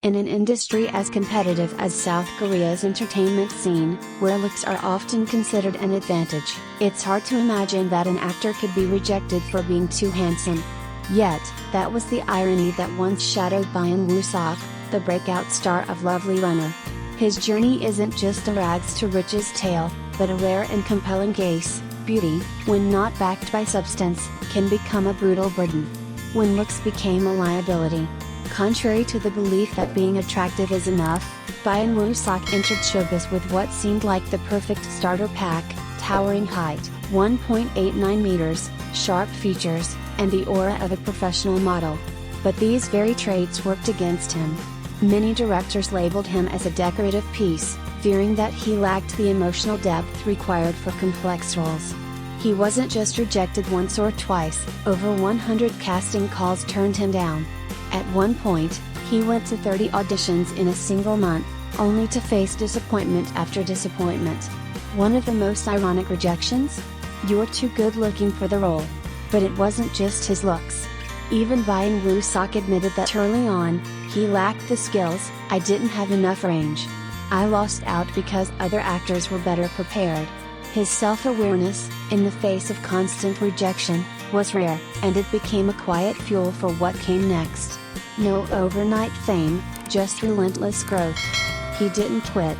In an industry as competitive as South Korea's entertainment scene, where looks are often considered an advantage, it's hard to imagine that an actor could be rejected for being too handsome. Yet, that was the irony that once shadowed Byeon Woo Seok, the breakout star of Lovely Runner. His journey isn't just a rags to riches tale, but a rare and compelling case. Beauty, when not backed by substance, can become a brutal burden. When looks became a liability. Contrary to the belief that being attractive is enough, Byeon Woo Seok entered showbiz with what seemed like the perfect starter pack: towering height, 1.89 meters, sharp features, and the aura of a professional model. But these very traits worked against him. Many directors labeled him as a decorative piece, fearing that he lacked the emotional depth required for complex roles. He wasn't just rejected once or twice, over 100 casting calls turned him down. At one point, he went to 30 auditions in a single month, only to face disappointment after disappointment. One of the most ironic rejections? "You're too good looking for the role." But it wasn't just his looks. Even Byeon Woo Seok admitted that early on, he lacked the skills. "I didn't have enough range. I lost out because other actors were better prepared." His self-awareness, in the face of constant rejection, was rare, and it became a quiet fuel for what came next. No overnight fame, just relentless growth. He didn't quit.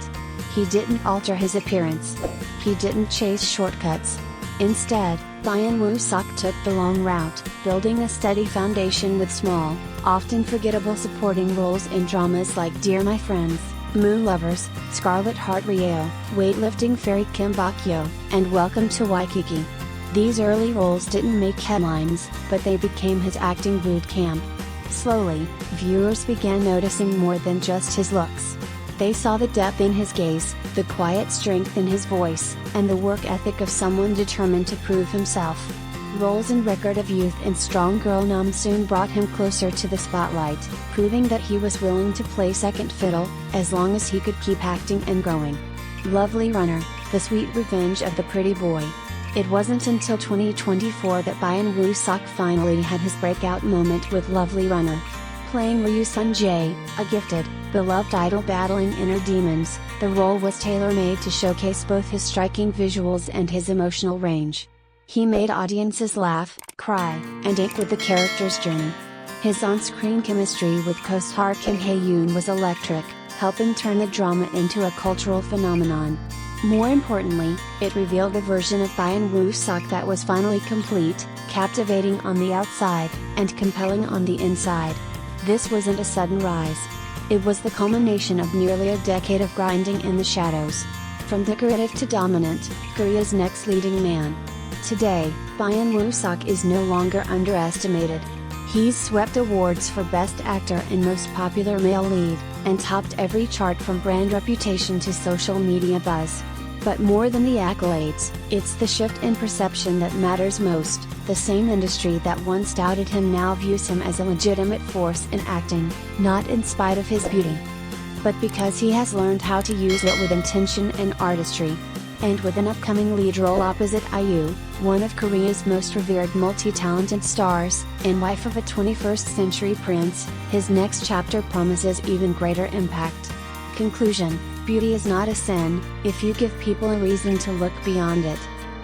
He didn't alter his appearance. He didn't chase shortcuts. Instead, Byeon Woo Seok took the long route, building a steady foundation with small, often forgettable supporting roles in dramas like Dear My Friends, Moon Lovers, Scarlet Heart Ryeo, Weightlifting Fairy Kim Bak-yo, and Welcome to Waikiki. These early roles didn't make headlines, but they became his acting boot camp. Slowly, viewers began noticing more than just his looks. They saw the depth in his gaze, the quiet strength in his voice, and the work ethic of someone determined to prove himself. Roles in Record of Youth and Strong Girl Numb soon brought him closer to the spotlight, proving that he was willing to play second fiddle, as long as he could keep acting and growing. Lovely Runner, the sweet revenge of the pretty boy. It wasn't until 2024 that Byeon Woo Seok finally had his breakout moment with Lovely Runner. Playing Ryu Sun-jae, a gifted, beloved idol battling inner demons, the role was tailor-made to showcase both his striking visuals and his emotional range. He made audiences laugh, cry, and ache with the character's journey. His on-screen chemistry with co-star Kim Hae-yoon was electric, helping turn the drama into a cultural phenomenon. More importantly, it revealed a version of Byeon Woo Seok that was finally complete, captivating on the outside, and compelling on the inside. This wasn't a sudden rise. It was the culmination of nearly a decade of grinding in the shadows. From decorative to dominant, Korea's next leading man. Today, Byeon Woo Seok is no longer underestimated. He's swept awards for Best Actor and Most Popular Male Lead, and topped every chart from brand reputation to social media buzz. But more than the accolades, it's the shift in perception that matters most. The same industry that once doubted him now views him as a legitimate force in acting, not in spite of his beauty, but because he has learned how to use it with intention and artistry. And with an upcoming lead role opposite IU, one of Korea's most revered multi-talented stars, and wife of a 21st century prince, his next chapter promises even greater impact. Conclusion: beauty is not a sin, if you give people a reason to look beyond it.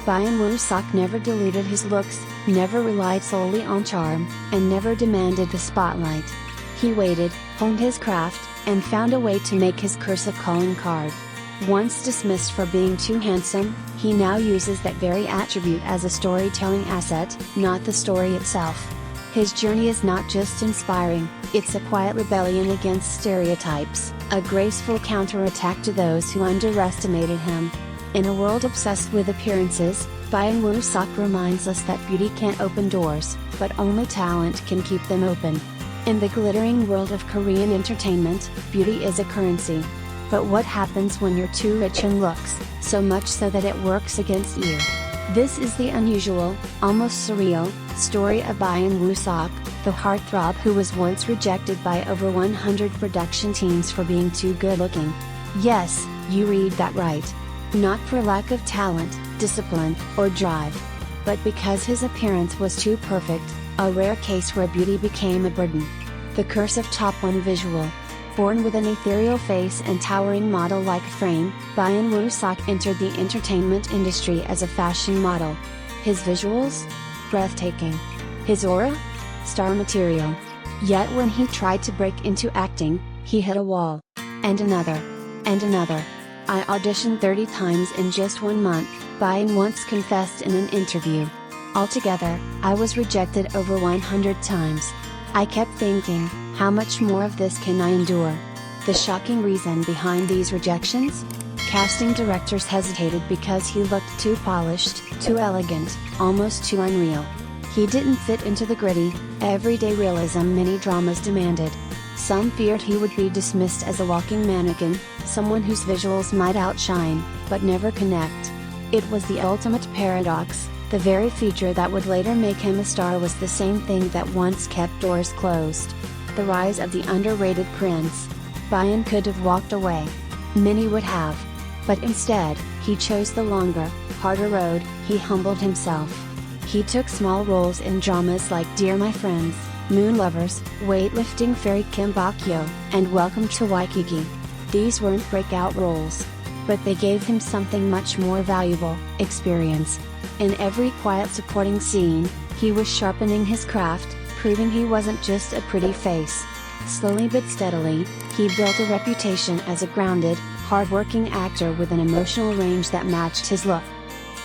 Byeon Woo Seok never diluted his looks, never relied solely on charm, and never demanded the spotlight. He waited, honed his craft, and found a way to make his curse a calling card. Once dismissed for being too handsome, he now uses that very attribute as a storytelling asset, not the story itself. His journey is not just inspiring, it's a quiet rebellion against stereotypes, a graceful counterattack to those who underestimated him. In a world obsessed with appearances, Byeon Woo Seok reminds us that beauty can't open doors, but only talent can keep them open. In the glittering world of Korean entertainment, beauty is a currency. But what happens when you're too rich in looks, so much so that it works against you? This is the unusual, almost surreal, story of Byeon Woo Seok, the heartthrob who was once rejected by over 100 production teams for being too good-looking. Yes, you read that right. Not for lack of talent, discipline, or drive, but because his appearance was too perfect, a rare case where beauty became a burden. The curse of top one visual. Born with an ethereal face and towering model-like frame, Byeon Woo Seok entered the entertainment industry as a fashion model. His visuals? Breathtaking. His aura? Star material. Yet when he tried to break into acting, he hit a wall. And another. And another. I auditioned 30 times in just 1 month, Byeon once confessed in an interview. Altogether, I was rejected over 100 times. I kept thinking, how much more of this can I endure? The shocking reason behind these rejections? Casting directors hesitated because he looked too polished, too elegant, almost too unreal. He didn't fit into the gritty, everyday realism many dramas demanded. Some feared he would be dismissed as a walking mannequin, someone whose visuals might outshine, but never connect. It was the ultimate paradox. The very feature that would later make him a star was the same thing that once kept doors closed. The rise of the underrated prince. Byeon could have walked away. Many would have. But instead, he chose the longer, harder road. He humbled himself. He took small roles in dramas like Dear My Friends, Moon Lovers, Weightlifting Fairy Kim Bakyo, and Welcome to Waikiki. These weren't breakout roles. But they gave him something much more valuable, experience. In every quiet supporting scene, he was sharpening his craft, proving he wasn't just a pretty face. Slowly but steadily, he built a reputation as a grounded, hard-working actor with an emotional range that matched his look.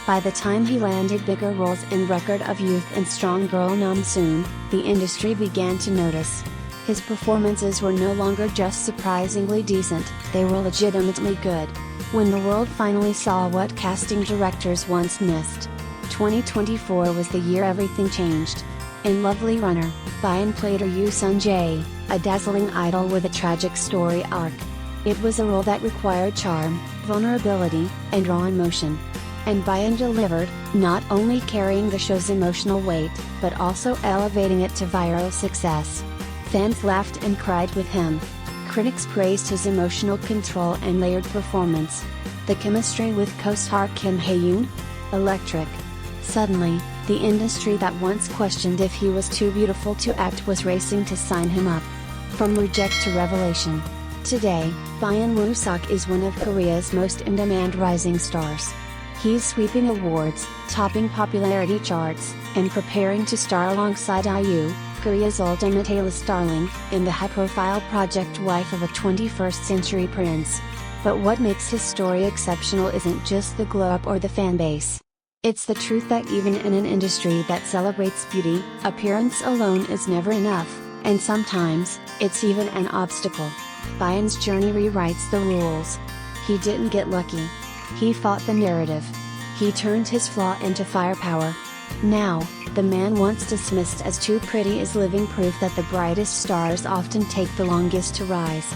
By the time he landed bigger roles in Record of Youth and Strong Girl Namsoon, the industry began to notice. His performances were no longer just surprisingly decent, they were legitimately good. When the world finally saw what casting directors once missed. 2024 was the year everything changed. In Lovely Runner, Byeon played Ryu Sun-jae, a dazzling idol with a tragic story arc. It was a role that required charm, vulnerability, and raw emotion. And Byeon delivered, not only carrying the show's emotional weight, but also elevating it to viral success. Fans laughed and cried with him. Critics praised his emotional control and layered performance. The chemistry with co-star Kim Hae-yoon? Electric. Suddenly, the industry that once questioned if he was too beautiful to act was racing to sign him up. From reject to revelation. Today, Byeon Woo Seok is one of Korea's most in-demand rising stars. He's sweeping awards, topping popularity charts, and preparing to star alongside IU, Korea's ultimate A-list darling, in the high-profile project Wife of a 21st Century Prince. But what makes his story exceptional isn't just the glow-up or the fanbase. It's the truth that even in an industry that celebrates beauty, appearance alone is never enough, and sometimes, it's even an obstacle. Byeon's journey rewrites the rules. He didn't get lucky. He fought the narrative. He turned his flaw into firepower. Now, the man once dismissed as too pretty is living proof that the brightest stars often take the longest to rise.